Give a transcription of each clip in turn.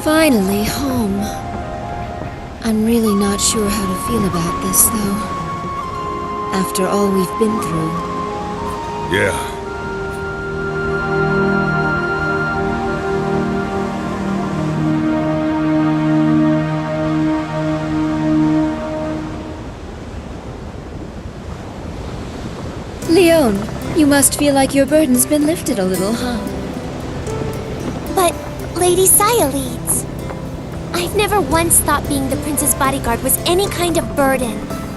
Finally home. I'm really not sure how to feel about this, though. After all we've been through. Yeah. Leon, you must feel like your burden's been lifted a little, huh? But, Lady Cyaleeds, I've never once thought being the prince's bodyguard was any kind of burden.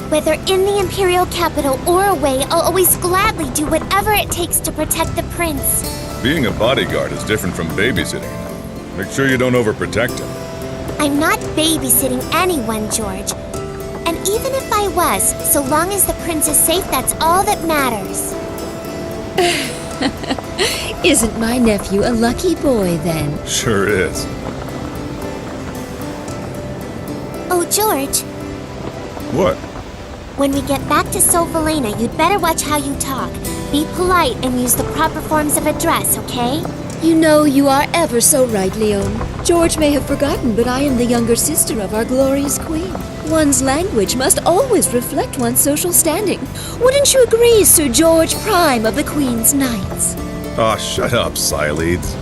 Whether in the Imperial capital or away, I'll always gladly do whatever it takes to protect the prince. Being a bodyguard is different from babysitting. Make sure you don't overprotect him. I'm not babysitting anyone, George. And even if I was, so long as the prince is safe, that's all that matters. Isn't my nephew a lucky boy, then? Sure is. Oh, George. What? When we get back to Solvalena, you'd better watch how you talk. Be polite and use the proper forms of address, okay? You know you are ever so right, Leon. George may have forgotten, but I am the younger sister of our glorious queen. One's language must always reflect one's social standing. Wouldn't you agree, Sir George Prime of the Queen's Knights? Aw, shut up, Cyaleeds.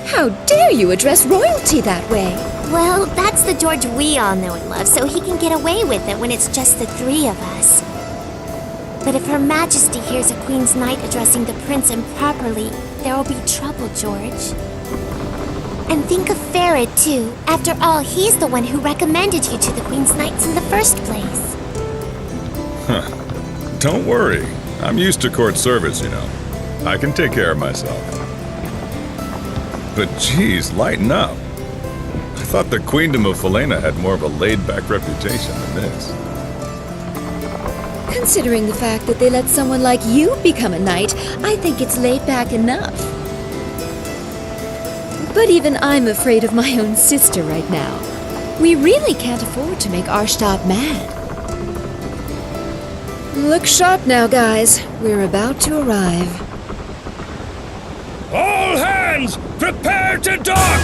How dare you address royalty that way? Well, that's the George we all know and love, so he can get away with it when it's just the three of us. But if Her Majesty hears a Queen's Knight addressing the prince improperly, there will be trouble, George. And think of Farid, too. After all, he's the one who recommended you to the Queen's Knights in the first place. Huh. Don't worry. I'm used to court service, you know. I can take care of myself. But geez, lighten up. I thought the Queendom of Falena had more of a laid-back reputation than this. Considering the fact that they let someone like you become a knight, I think it's laid back enough. But even I'm afraid of my own sister right now. We really can't afford to make Arshtat mad. Look sharp now, guys. We're about to arrive. All hands, prepare to dock!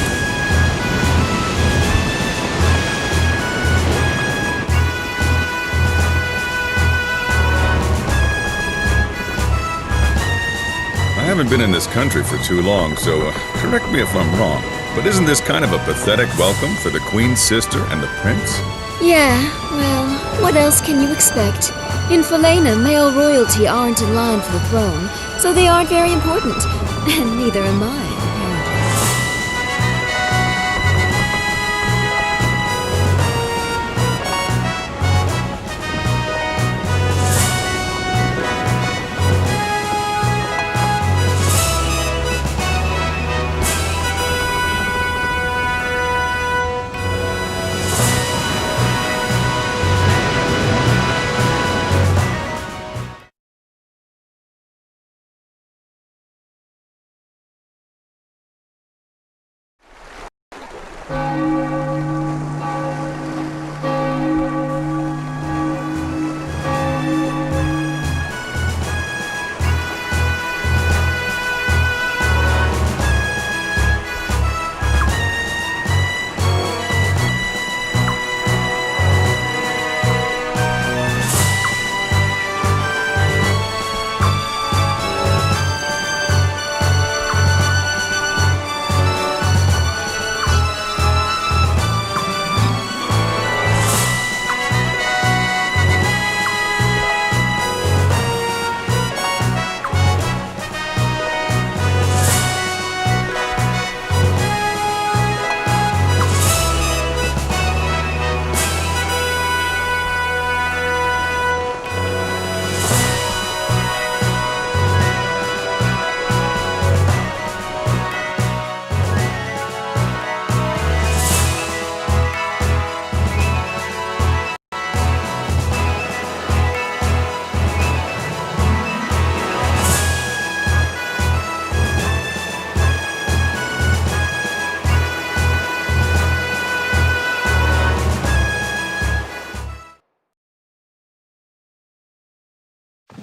I haven't been in this country for too long, so correct me if I'm wrong, but isn't this kind of a pathetic welcome for the Queen's sister and the Prince? Yeah, well, what else can you expect? In Falena, male royalty aren't in line for the throne, so they aren't very important. And neither am I, apparently.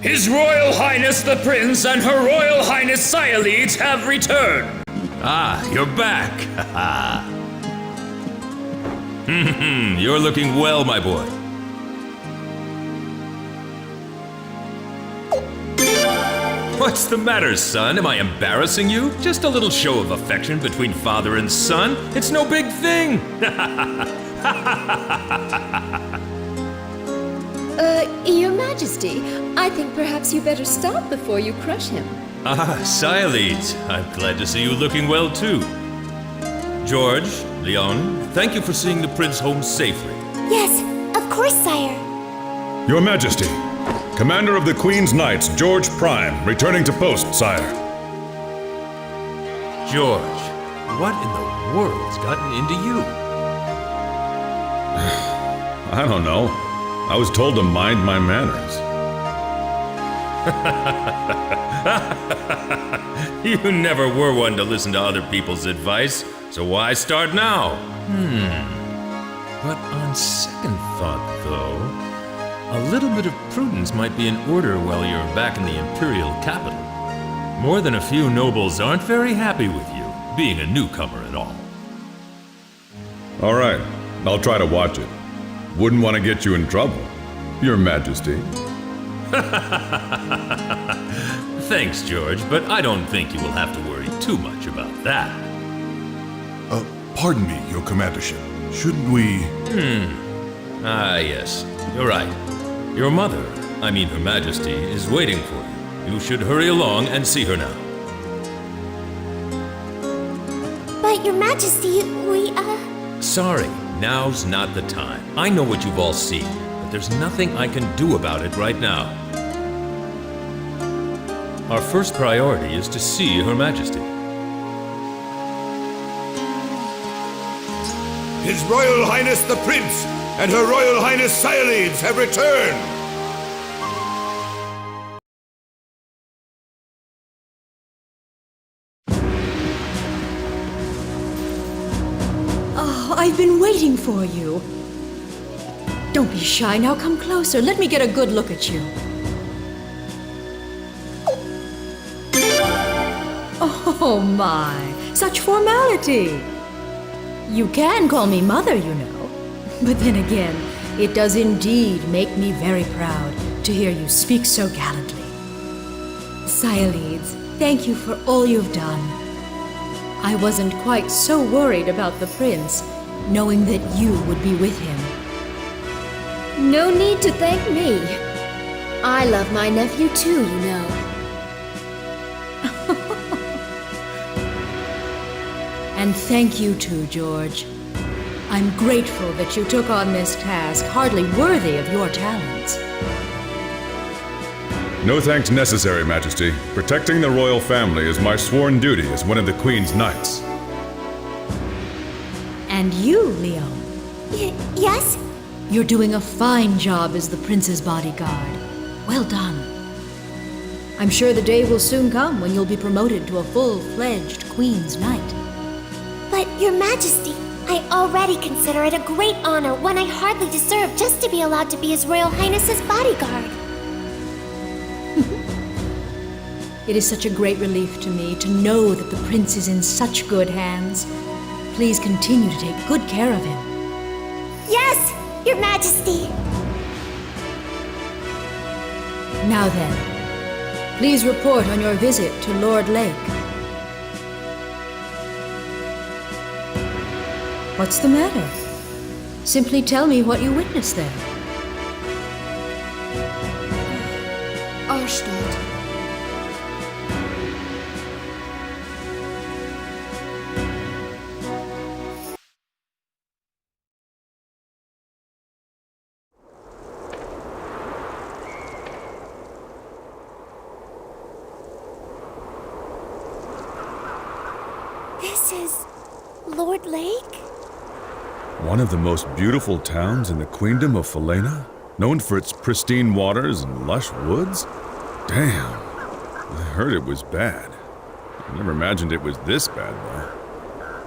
His Royal Highness the Prince and Her Royal Highness Cyaleeds have returned. Ah, you're back! You're looking well, my boy. What's the matter, son? Am I embarrassing you? Just a little show of affection between father and son. It's no big thing. Your Majesty, I think perhaps you better stop before you crush him. Ah, Sialeeds. I'm glad to see you looking well, too. George, Leon, thank you for seeing the prince home safely. Yes, of course, sire. Your Majesty, Commander of the Queen's Knights, George Prime, returning to post, sire. George, what in the world's gotten into you? I don't know. I was told to mind my manners. You never were one to listen to other people's advice, so why start now? But on second thought, though, a little bit of prudence might be in order while you're back in the imperial capital. More than a few nobles aren't very happy with you, being a newcomer at all. All right, I'll try to watch it. Wouldn't want to get you in trouble, Your Majesty. Thanks, George, but I don't think you will have to worry too much about that. Pardon me, Your Commandership. Shouldn't we... Ah, yes. You're right. Your mother, I mean Her Majesty, is waiting for you. You should hurry along and see her now. But, Your Majesty, we, Sorry, now's not the time. I know what you've all seen, but there's nothing I can do about it right now. Our first priority is to see Her Majesty. His Royal Highness the Prince and Her Royal Highness Sialeeds have returned! Oh, I've been waiting for you. Don't be shy, now come closer. Let me get a good look at you. Oh my, such formality. You can call me mother, you know. But then again, it does indeed make me very proud to hear you speak so gallantly. Sialeeds, thank you for all you've done. I wasn't quite so worried about the prince, knowing that you would be with him. No need to thank me. I love my nephew too, you know. And thank you too, George. I'm grateful that you took on this task, hardly worthy of your talents. No thanks necessary, Majesty. Protecting the royal family is my sworn duty as one of the Queen's Knights. And you, Leon. Yes? You're doing a fine job as the prince's bodyguard. Well done. I'm sure the day will soon come when you'll be promoted to a full-fledged Queen's Knight. But, Your Majesty, I already consider it a great honor, one I hardly deserve, just to be allowed to be His Royal Highness's bodyguard. It is such a great relief to me to know that the prince is in such good hands. Please continue to take good care of him. Yes, Your Majesty! Now then, please report on your visit to Lord Lake. What's the matter? Simply tell me what you witnessed there. Arstadt. This is Lord Lake? One of the most beautiful towns in the Queendom of Falena? Known for its pristine waters and lush woods? Damn. I heard it was bad. I never imagined it was this bad, though.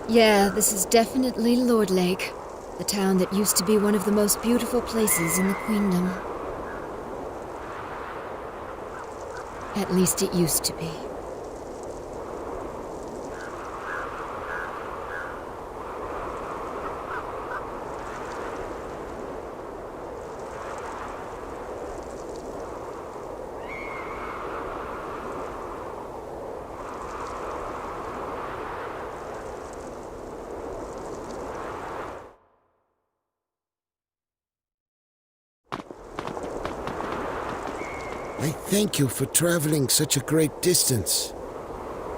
Yeah, this is definitely Lord Lake, the town that used to be one of the most beautiful places in the Queendom. At least it used to be. I thank you for traveling such a great distance.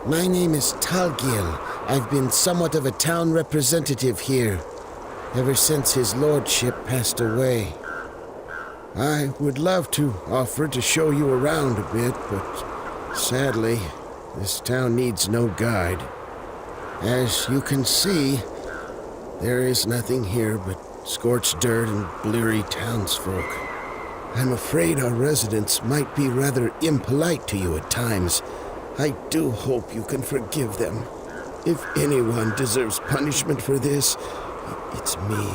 My name is Talgil. I've been somewhat of a town representative here, ever since his lordship passed away. I would love to offer to show you around a bit, but sadly, this town needs no guide. As you can see, there is nothing here but scorched dirt and bleary townsfolk. I'm afraid our residents might be rather impolite to you at times. I do hope you can forgive them. If anyone deserves punishment for this, it's me.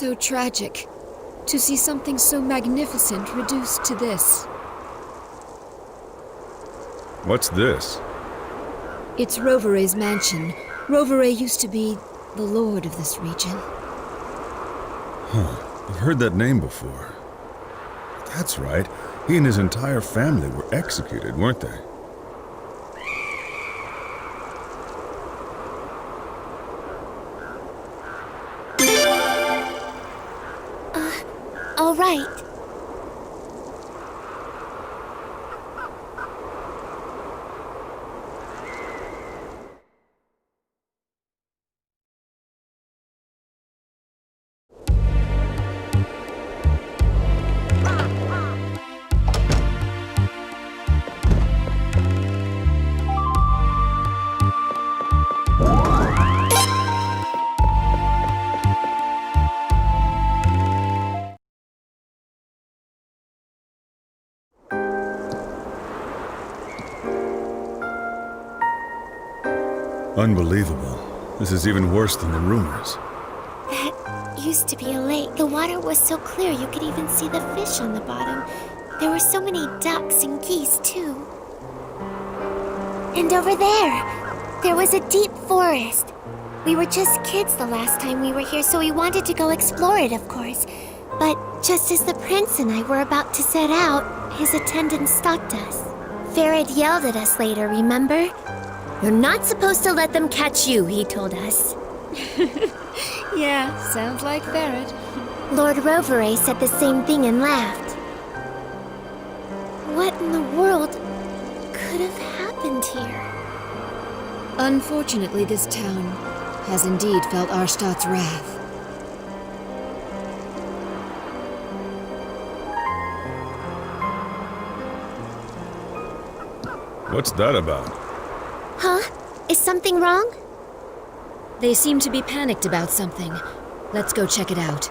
So tragic. To see something so magnificent reduced to this. What's this? It's Rovere's mansion. Rovere used to be the lord of this region. I've heard that name before. That's right. He and his entire family were executed, weren't they? All right. Unbelievable. This is even worse than the rumors. That used to be a lake. The water was so clear you could even see the fish on the bottom. There were so many ducks and geese, too. And over there was a deep forest. We were just kids the last time we were here, so we wanted to go explore it, of course. But just as the prince and I were about to set out, his attendant stopped us. Farad yelled at us later, remember? "You're not supposed to let them catch you," he told us. Yeah, sounds like Farad. Lord Rovere said the same thing and laughed. What in the world could have happened here? Unfortunately, this town has indeed felt Arstad's wrath. What's that about? Huh? Is something wrong? They seem to be panicked about something. Let's go check it out.